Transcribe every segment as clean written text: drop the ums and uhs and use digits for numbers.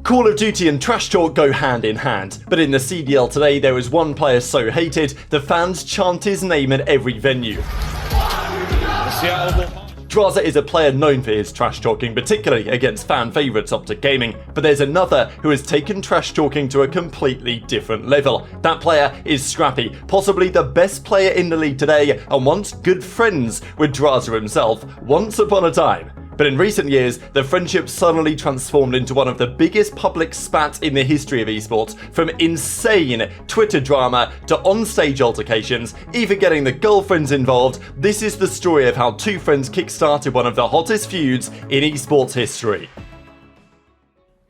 Call of Duty and trash talk go hand in hand, but in the CDL today there was one player so hated, the fans chant his name at every venue. Drazah is a player known for his trash talking, particularly against fan favourites Optic Gaming, but there's another who has taken trash talking to a completely different level. That player is Scrappy, possibly the best player in the league today, and once good friends with Drazah himself, once upon a time. But in recent years, the friendship suddenly transformed into one of the biggest public spats in the history of esports, from insane Twitter drama to on-stage altercations, even getting the girlfriends involved. This is the story of how two friends kickstarted one of the hottest feuds in esports history.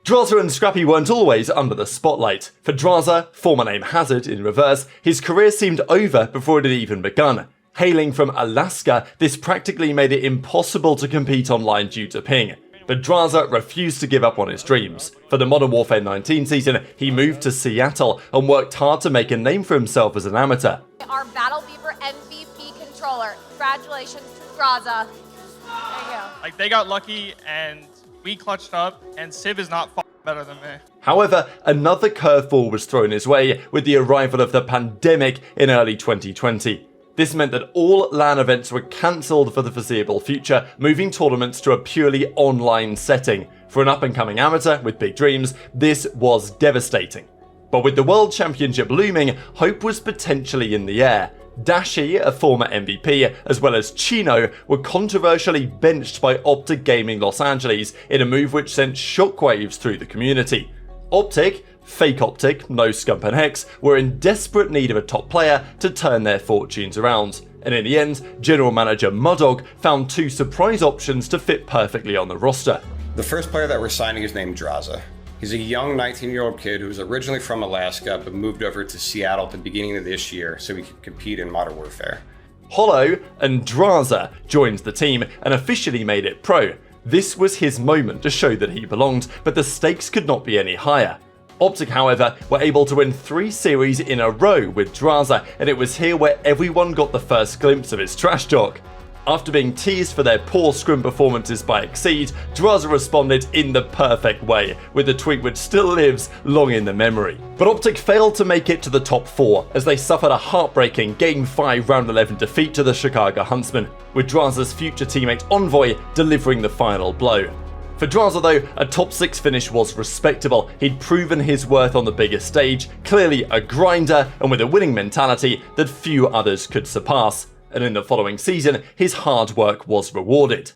Drazah and Scrappy weren't always under the spotlight. For Drazah, former name Hazard in reverse, his career seemed over before it had even begun. Hailing from Alaska, this practically made it impossible to compete online due to ping. But Drazah refused to give up on his dreams. For the Modern Warfare 19 season, he moved to Seattle and worked hard to make a name for himself as an amateur. Our Battle Beaver MVP controller. Congratulations to Drazah. There you go. Like, they got lucky and we clutched up, and Civ is not better than me. However, another curveball was thrown his way with the arrival of the pandemic in early 2020. This meant that all LAN events were cancelled for the foreseeable future, moving tournaments to a purely online setting. For an up-and-coming amateur with big dreams, this was devastating. But with the World Championship looming, hope was potentially in the air. Dashi, a former MVP, as well as Chino, were controversially benched by Optic Gaming Los Angeles in a move which sent shockwaves through the community. Optic, fake Optic, no Scump and Hex, were in desperate need of a top player to turn their fortunes around. And in the end, general manager Mudog found two surprise options to fit perfectly on the roster. The first player that we're signing is named Drazah. He's a young 19-year-old kid who was originally from Alaska but moved over to Seattle at the beginning of this year so he could compete in Modern Warfare. Hollow and Drazah joined the team and officially made it pro. This was his moment to show that he belonged, but the stakes could not be any higher. Optic, however, were able to win 3 series in a row with Drazah, and it was here where everyone got the first glimpse of his trash talk. After being teased for their poor scrim performances by Exceed, Drazah responded in the perfect way, with a tweet which still lives long in the memory. But Optic failed to make it to the top 4, as they suffered a heartbreaking Game 5 Round 11 defeat to the Chicago Huntsmen, with Drazah's future teammate Envoy delivering the final blow. For Drazah though, a top 6 finish was respectable. He'd proven his worth on the biggest stage, clearly a grinder and with a winning mentality that few others could surpass. And in the following season, his hard work was rewarded.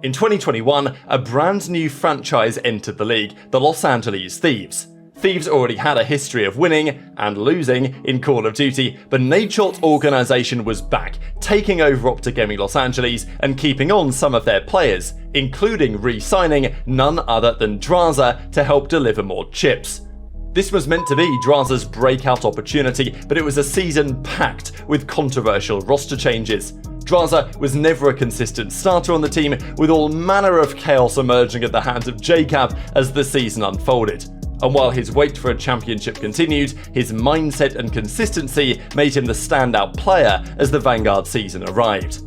In 2021, a brand new franchise entered the league, the Los Angeles Thieves. Thieves already had a history of winning and losing in Call of Duty, but Nadeshot's organisation was back, taking over Optic Gaming Los Angeles and keeping on some of their players, including re-signing none other than Drazah to help deliver more chips. This was meant to be Drazah's breakout opportunity, but it was a season packed with controversial roster changes. Drazah was never a consistent starter on the team, with all manner of chaos emerging at the hands of JCab as the season unfolded. And while his wait for a championship continued, his mindset and consistency made him the standout player as the Vanguard season arrived.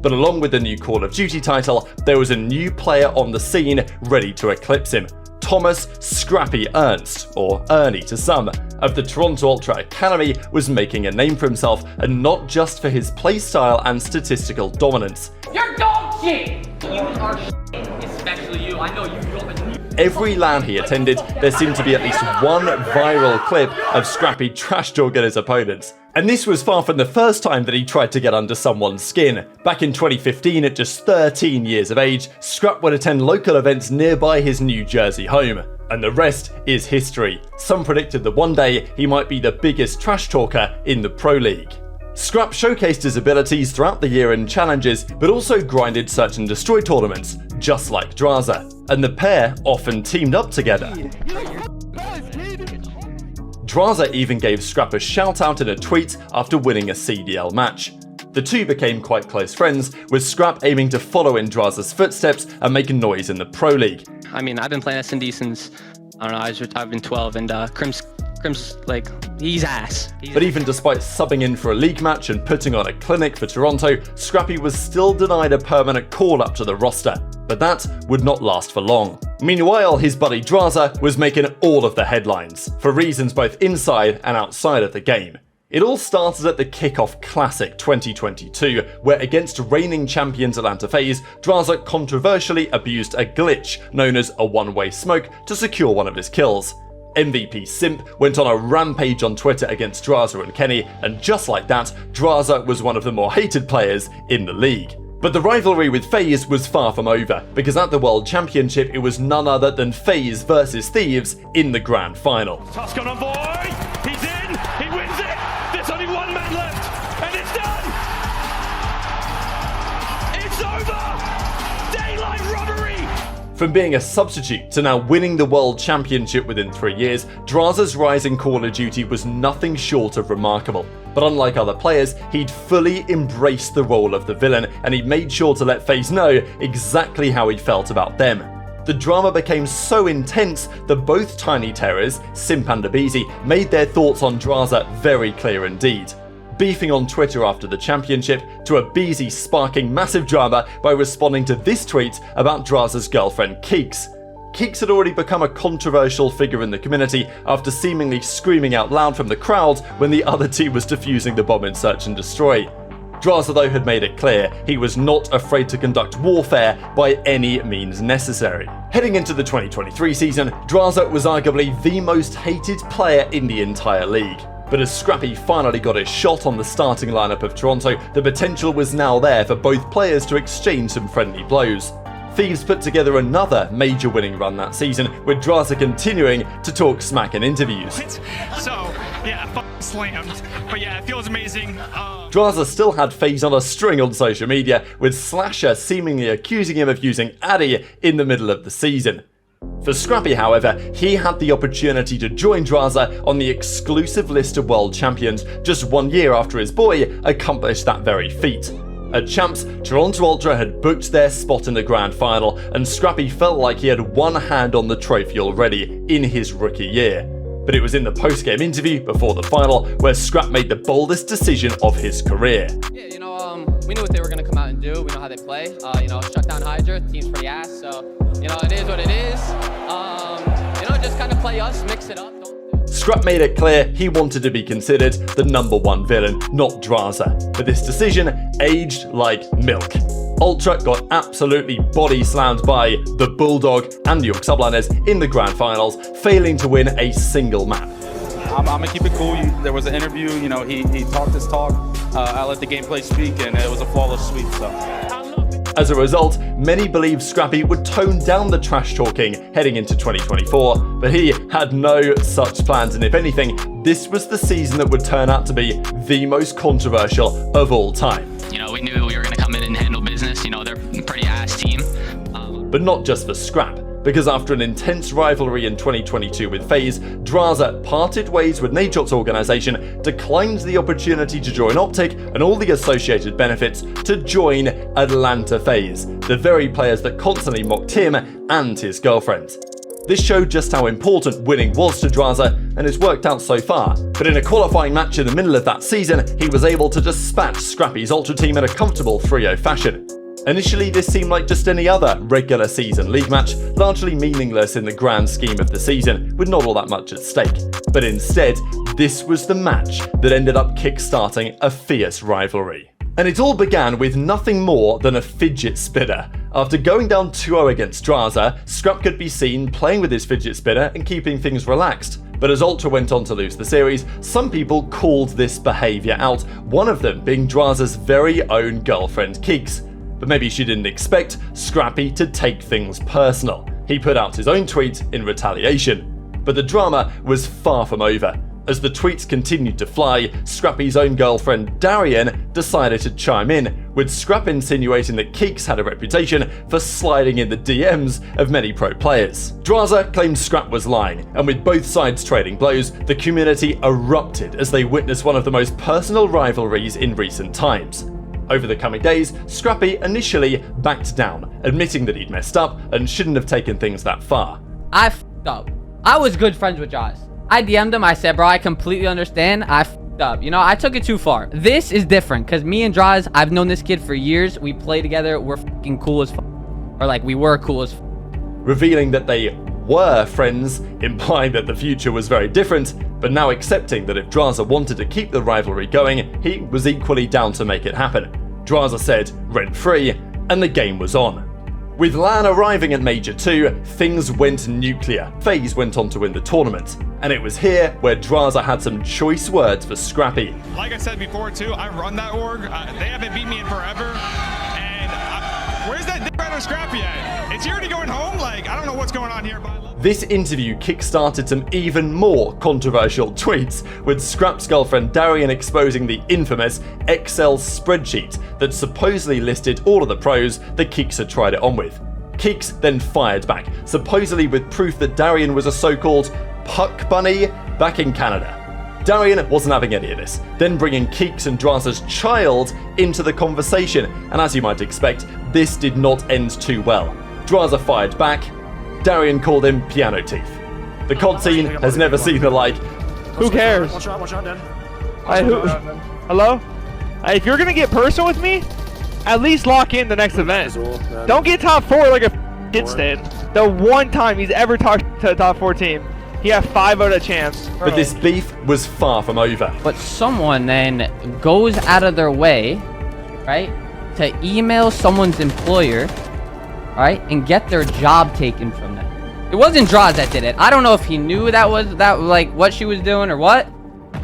But along with the new Call of Duty title, there was a new player on the scene ready to eclipse him. Thomas Scrappy Ernst, or Ernie to some, of the Toronto Ultra Academy was making a name for himself, and not just for his playstyle and statistical dominance. You're dog shit! You are shit, especially you. I know you don't. Every LAN he attended, there seemed to be at least one viral clip of Scrappy trash talking his opponents. And this was far from the first time that he tried to get under someone's skin. Back in 2015, at just 13 years of age, Scrap would attend local events nearby his New Jersey home. And the rest is history. Some predicted that one day he might be the biggest trash talker in the Pro League. Scrap showcased his abilities throughout the year in challenges, but also grinded search and destroy tournaments, just like Drazah. And the pair often teamed up together. Drazah even gave Scrap a shout out in a tweet after winning a CDL match. The two became quite close friends, with Scrap aiming to follow in Drazah's footsteps and make a noise in the Pro League. I mean, I've been playing S&D since, I don't know, I've been 12, and Crim's like, he's ass. But even despite subbing in for a league match and putting on a clinic for Toronto, Scrappy was still denied a permanent call-up to the roster. But that would not last for long. Meanwhile, his buddy Drazah was making all of the headlines, for reasons both inside and outside of the game. It all started at the Kickoff Classic 2022, where against reigning champions Atlanta FaZe, Drazah controversially abused a glitch known as a one-way smoke to secure one of his kills. MVP Simp went on a rampage on Twitter against Drazah and Kenny, and just like that, Drazah was one of the more hated players in the league. But the rivalry with FaZe was far from over, because at the World Championship it was none other than FaZe versus Thieves in the grand final. Tusk on boy! He's in! He wins it! There's only one man left, and it's done! It's over! Daylight robbery! From being a substitute to now winning the World Championship within 3 years, Drazah's rise in Call of Duty was nothing short of remarkable. But unlike other players, he'd fully embraced the role of the villain, and he made sure to let FaZe know exactly how he felt about them. The drama became so intense that both Tiny Terrors, Simp and aBeZy, made their thoughts on Drazah very clear indeed. Beefing on Twitter after the championship, to aBeZy sparking massive drama by responding to this tweet about Drazah's girlfriend Keeks. Keeks had already become a controversial figure in the community after seemingly screaming out loud from the crowd when the other team was defusing the bomb in Search and Destroy. Drazah though had made it clear he was not afraid to conduct warfare by any means necessary. Heading into the 2023 season, Drazah was arguably the most hated player in the entire league. But as Scrappy finally got his shot on the starting lineup of Toronto, the potential was now there for both players to exchange some friendly blows. Thieves put together another major winning run that season, with Drazah continuing to talk smack in interviews. So, yeah, slammed. But yeah, it feels amazing. Drazah still had FaZe on a string on social media, with Slasher seemingly accusing him of using Addy in the middle of the season. For Scrappy, however, he had the opportunity to join Drazah on the exclusive list of world champions just 1 year after his boy accomplished that very feat. At Champs, Toronto Ultra had booked their spot in the grand final, and Scrappy felt like he had one hand on the trophy already in his rookie year. But it was in the post-game interview before the final where Scrap made the boldest decision of his career. Yeah, we knew what they were going to come out and do. We know how they play. Shut down Hydra, team's pretty ass, so, it is what it is. Just kind of play us, mix it up. Scrap made it clear he wanted to be considered the #1 villain, not Drazah. But this decision aged like milk. Ultra got absolutely body slammed by the Bulldog and New York Subliners in the grand finals, failing to win a single map. I'm gonna keep it cool. There was an interview, he talked his talk. I let the gameplay speak, and it was a flawless sweep. So. As a result, many believed Scrappy would tone down the trash talking heading into 2024, but he had no such plans, and if anything, this was the season that would turn out to be the most controversial of all time. We knew we were going to come in and handle business. They're a pretty ass team. But not just for Scrap, because after an intense rivalry in 2022 with FaZe, Drazah parted ways with Nadeshot's organisation, declined the opportunity to join Optic and all the associated benefits to join Atlanta FaZe, the very players that constantly mocked him and his girlfriends. This showed just how important winning was to Drazah, and it's worked out so far. But in a qualifying match in the middle of that season, he was able to dispatch Scrappy's Ultra team in a comfortable 3-0 fashion. Initially, this seemed like just any other regular season league match, largely meaningless in the grand scheme of the season, with not all that much at stake. But instead, this was the match that ended up kickstarting a fierce rivalry. And it all began with nothing more than a fidget spinner. After going down 2-0 against Drazah, Scrap could be seen playing with his fidget spinner and keeping things relaxed. But as Ultra went on to lose the series, some people called this behaviour out, one of them being Drazah's very own girlfriend Keeks. But maybe she didn't expect Scrappy to take things personal. He put out his own tweet in retaliation. But the drama was far from over. As the tweets continued to fly, Scrappy's own girlfriend Darian decided to chime in, with Scrap insinuating that Keeks had a reputation for sliding in the DMs of many pro players. Drazah claimed Scrap was lying, and with both sides trading blows, the community erupted as they witnessed one of the most personal rivalries in recent times. Over the coming days, Scrappy initially backed down, admitting that he'd messed up and shouldn't have taken things that far. I f***ed up. I was good friends with Jaws. I DM'd him, I said, bro, I completely understand. I f***ed up. I took it too far. This is different, because me and Draz, I've known this kid for years. We play together. We're f***ing cool as f***. Or like we were cool as revealing that they were friends, implying that the future was very different, but now accepting that if Drazah wanted to keep the rivalry going, he was equally down to make it happen. Drazah said rent-free, and the game was on. With LAN arriving at Major 2, things went nuclear. FaZe went on to win the tournament, and it was here where Drazah had some choice words for Scrappy. Like I said before too, I run that org. They haven't beat me in forever. And where's that dick rider Scrappy at? Is he already going home? Like, I don't know what's going on here, but This interview kickstarted some even more controversial tweets, with Scrap's girlfriend Darian exposing the infamous Excel spreadsheet that supposedly listed all of the pros that Keeks had tried it on with. Keeks then fired back, supposedly with proof that Darian was a so-called puck bunny back in Canada. Darian wasn't having any of this, then bringing Keeks and Drazah's child into the conversation, and as you might expect, this did not end too well. Drazah fired back. Darian called him piano teeth. The COD scene has never seen the like. Who cares? One shot, Dan. Hello? If you're gonna get personal with me, at least lock in the next event. Don't get top 4 like a kid stand. The one time he's ever talked to a top 4 team, he had 5 out of chance. But this beef was far from over. But someone then goes out of their way, right, to email someone's employer, right, and get their job taken from them. It wasn't Drazah that did it. I don't know if he knew that was what she was doing or what.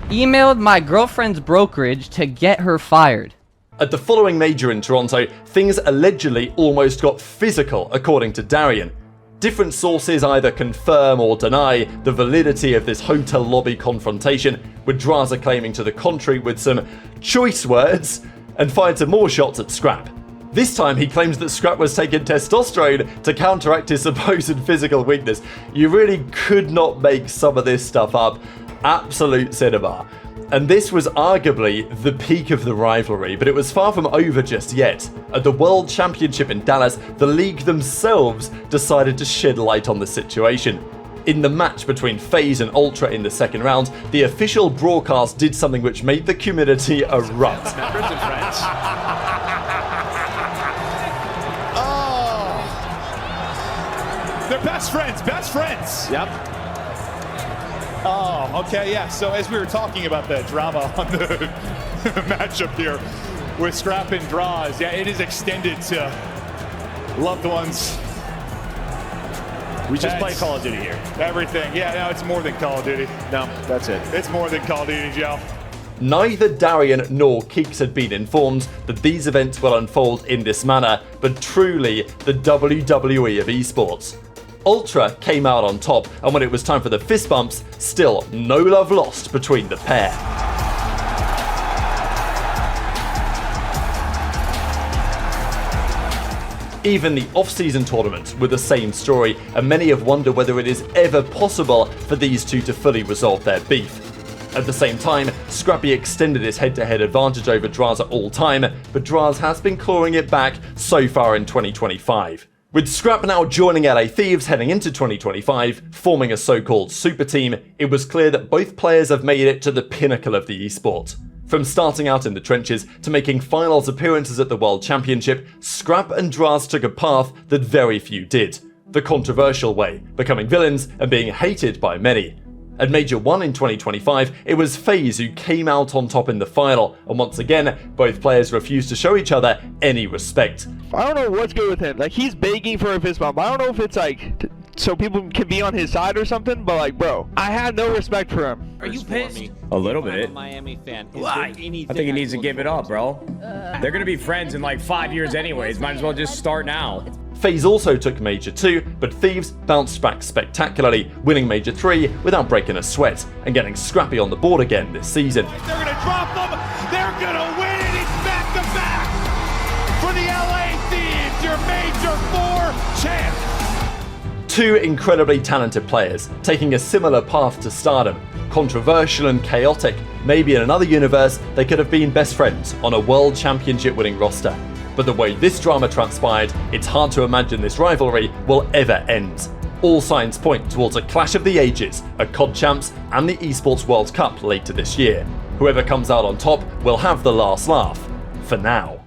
Emailed my girlfriend's brokerage to get her fired. At the following major in Toronto, things allegedly almost got physical, according to Darian. Different sources either confirm or deny the validity of this hotel lobby confrontation, with Drazah claiming to the contrary with some choice words, and fired some more shots at Scrap. This time he claims that Scrap was taking testosterone to counteract his supposed physical weakness. You really could not make some of this stuff up. Absolute cinema. And this was arguably the peak of the rivalry, but it was far from over just yet. At the World Championship in Dallas, the league themselves decided to shed light on the situation. In the match between FaZe and Ultra in the second round, the official broadcast did something which made the community erupt. They're best friends. Yep. Oh, okay, yeah. So as we were talking about the drama on the matchup here with Scrap and Drazah, yeah, it is extended to loved ones. We just play Call of Duty here. Everything. Yeah, no, it's more than Call of Duty. No, that's it. It's more than Call of Duty, Joe. Neither Darian nor Keeks had been informed that these events will unfold in this manner, but truly the WWE of esports. Ultra came out on top, and when it was time for the fist bumps, still no love lost between the pair. Even the off-season tournament were the same story, and many have wondered whether it is ever possible for these two to fully resolve their beef. At the same time, Scrappy extended his head-to-head advantage over Drazah all time, but Drazah has been clawing it back so far in 2025. With Scrap now joining LA Thieves heading into 2025, forming a so-called super team, it was clear that both players have made it to the pinnacle of the esport. From starting out in the trenches to making finals appearances at the World Championship, Scrap and Drazah took a path that very few did. The controversial way, becoming villains and being hated by many. At Major 1 in 2025, it was FaZe who came out on top in the final, and once again, both players refused to show each other any respect. I don't know what's good with him. Like, he's begging for a fist bump. I don't know if it's like so people can be on his side or something, but like, bro, I have no respect for him. Are you pissed? A little bit. I'm a Miami fan. Why? I think he needs to give it up, bro. They're gonna be friends in like 5 years anyways. Might as well just start now. FaZe also took Major 2, but Thieves bounced back spectacularly, winning Major 3 without breaking a sweat, and getting Scrappy on the board again this season. They're going to drop them. They're going to win it. It's back-to-back for the LA Thieves, your Major 4 champ. Two incredibly talented players, taking a similar path to stardom. Controversial and chaotic, maybe in another universe they could have been best friends on a World Championship winning roster. But the way this drama transpired, it's hard to imagine this rivalry will ever end. All signs point towards a clash of the ages at COD Champs and the Esports World Cup later this year. Whoever comes out on top will have the last laugh, for now.